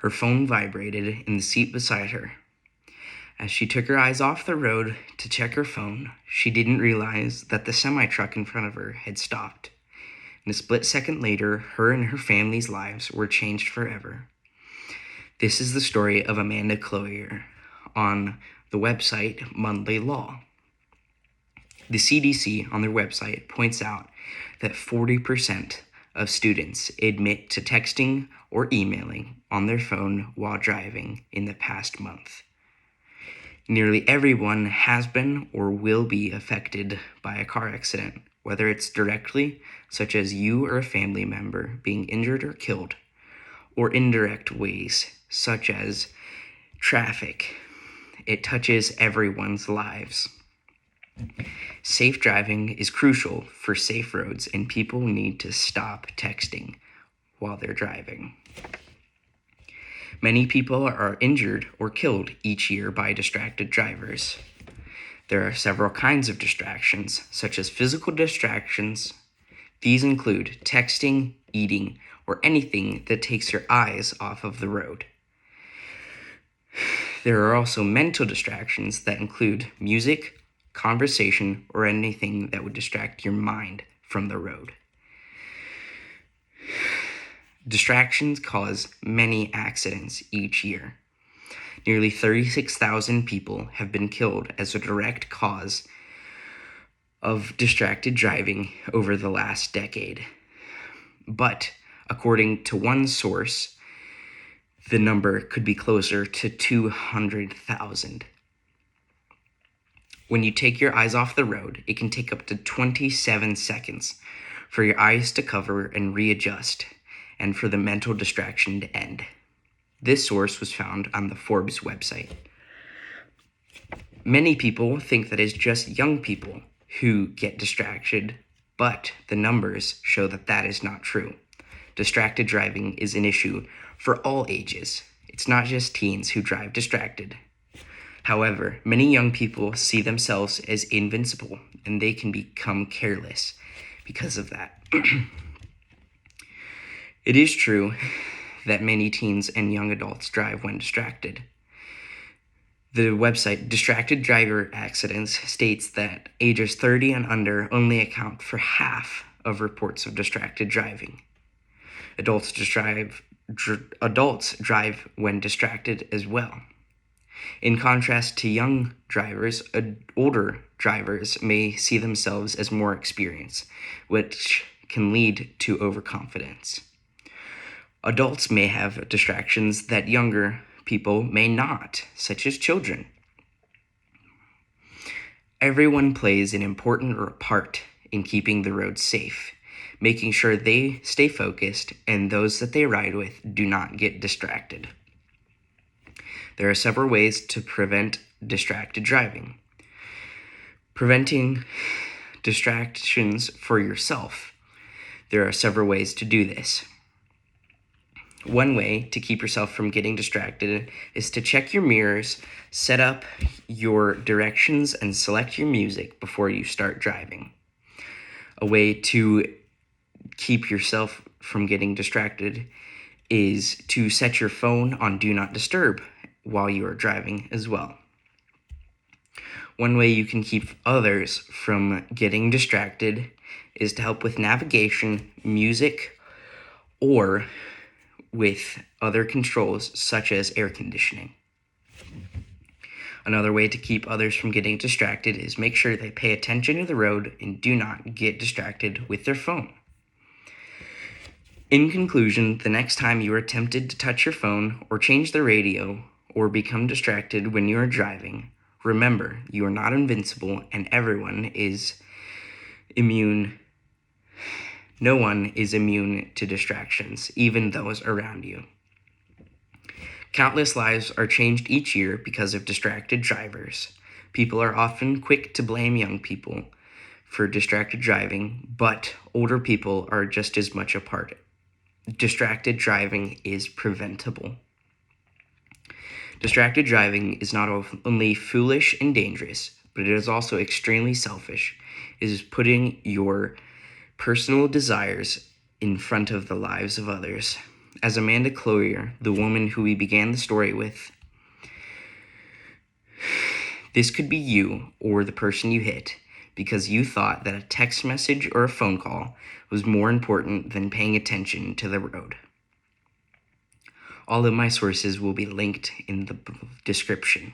Her phone vibrated in the seat beside her. As she took her eyes off the road to check her phone, she didn't realize that the semi-truck in front of her had stopped. And a split second later, her and her family's lives were changed forever. This is the story of Amanda Cloyer on the website Monthly Law. The CDC on their website points out that 40% of students admit to texting or emailing on their phone while driving in the past month. Nearly everyone has been or will be affected by a car accident, whether it's directly, such as you or a family member being injured or killed, or indirect ways, such as traffic. It touches everyone's lives. Safe driving is crucial for safe roads, and people need to stop texting while they're driving. Many people are injured or killed each year by distracted drivers. There are several kinds of distractions, such as physical distractions. These include texting, eating, or anything that takes your eyes off of the road. There are also mental distractions that include music, conversation, or anything that would distract your mind from the road. Distractions cause many accidents each year. Nearly 36,000 people have been killed as a direct cause of distracted driving over the last decade. But according to one source, the number could be closer to 200,000. When you take your eyes off the road, it can take up to 27 seconds for your eyes to cover and readjust, and for the mental distraction to end. This source was found on the Forbes website. Many people think that it's just young people who get distracted, but the numbers show that that is not true. Distracted driving is an issue for all ages. It's not just teens who drive distracted. However, many young people see themselves as invincible, and they can become careless because of that. It is true that many teens and young adults drive when distracted. The website Distracted Driver Accidents states that ages 30 and under only account for half of reports of distracted driving. Adults drive when distracted as well. In contrast to young drivers, older drivers may see themselves as more experienced, which can lead to overconfidence. Adults may have distractions that younger people may not, such as children. Everyone plays an important part in keeping the road safe, making sure they stay focused and those that they ride with do not get distracted. There are several ways to prevent distracted driving. Preventing distractions for yourself. There are several ways to do this. One way to keep yourself from getting distracted is to check your mirrors, set up your directions, and select your music before you start driving. A way to keep yourself from getting distracted is to set your phone on Do Not Disturb while you are driving as well. One way you can keep others from getting distracted is to help with navigation, music, or with other controls such as air conditioning. Another way to keep others from getting distracted is make sure they pay attention to the road and do not get distracted with their phone. In conclusion, the next time you are tempted to touch your phone or change the radio or become distracted when you are driving, remember you are not invincible and everyone is immune. No one is immune to distractions, even those around you. Countless lives are changed each year because of distracted drivers. People are often quick to blame young people for distracted driving, but older people are just as much a part. Distracted driving is preventable. Distracted driving is not only foolish and dangerous, but it is also extremely selfish. It is putting your personal desires in front of the lives of others. as Amanda Cloyer, the woman who we began the story with, this could be you or the person you hit because you thought that a text message or a phone call was more important than paying attention to the road. All of my sources will be linked in the description.